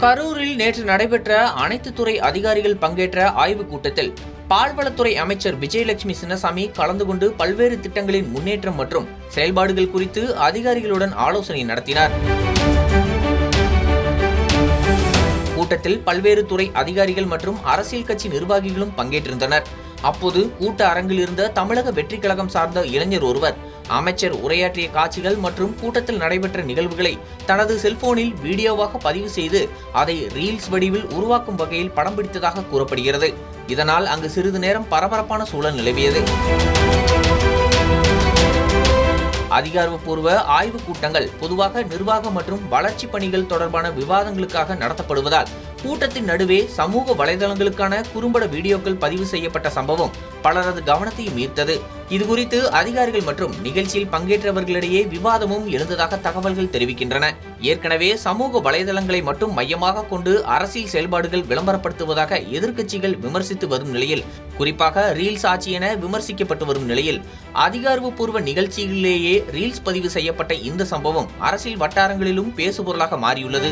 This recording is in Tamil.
கரூரில் நேற்று நடைபெற்ற அனைத்து துறை அதிகாரிகள் பங்கேற்ற ஆய்வுக் கூட்டத்தில் பால்வளத்துறை அமைச்சர் விஜயலட்சுமி சின்னசாமி கலந்து கொண்டு பல்வேறு திட்டங்களின் முன்னேற்றம் மற்றும் செயல்பாடுகள் குறித்து அதிகாரிகளுடன் ஆலோசனை நடத்தினார். கூட்டத்தில் பல்வேறு துறை அதிகாரிகள் மற்றும் அரசியல் கட்சி நிர்வாகிகளும் பங்கேற்றிருந்தனர். அப்போது கூட்ட அரங்கில் இருந்த தமிழக வெற்றி கழகம் சார்ந்த இளைஞர் ஒருவர் அமைச்சர் உரையாற்றிய காட்சிகள் மற்றும் கூட்டத்தில் நடைபெற்ற நிகழ்வுகளை தனது செல்போனில் வீடியோவாக பதிவு செய்து அதை ரீல்ஸ் வடிவில் உருவாக்கும் வகையில் படம் பிடித்ததாக கூறப்படுகிறது. இதனால் அங்கு சிறிது நேரம் பரபரப்பான சூழல் நிலவியது. அதிகாரப்பூர்வ ஆய்வுக் கூட்டங்கள் பொதுவாக நிர்வாக மற்றும் வளர்ச்சி பணிகள் தொடர்பான விவாதங்களுக்காக நடத்தப்படுவதால் கூட்டத்தின் நடுவே சமூக வலைதளங்களுக்கான குறும்பட வீடியோக்கள் பதிவு செய்யப்பட்ட சம்பவம் பலரது கவனத்தையும் ஈர்த்தது. இதுகுறித்து அதிகாரிகள் மற்றும் நிகழ்ச்சியில் பங்கேற்றவர்களிடையே விவாதமும் எழுந்ததாக தகவல்கள் தெரிவிக்கின்றன. ஏற்கனவே சமூக வலைதளங்களை மட்டும் மையமாக கொண்டு அரசியல் செயல்பாடுகள் விளம்பரப்படுத்துவதாக எதிர்க்கட்சிகள் விமர்சித்து வரும் நிலையில், குறிப்பாக ரீல்ஸ் ஆட்சி என விமர்சிக்கப்பட்டு வரும் நிலையில், அதிகாரப்பூர்வ நிகழ்ச்சிகளிலேயே ரீல்ஸ் பதிவு செய்யப்பட்ட இந்த சம்பவம் அரசியல் வட்டாரங்களிலும் பேசுபொருளாக மாறியுள்ளது.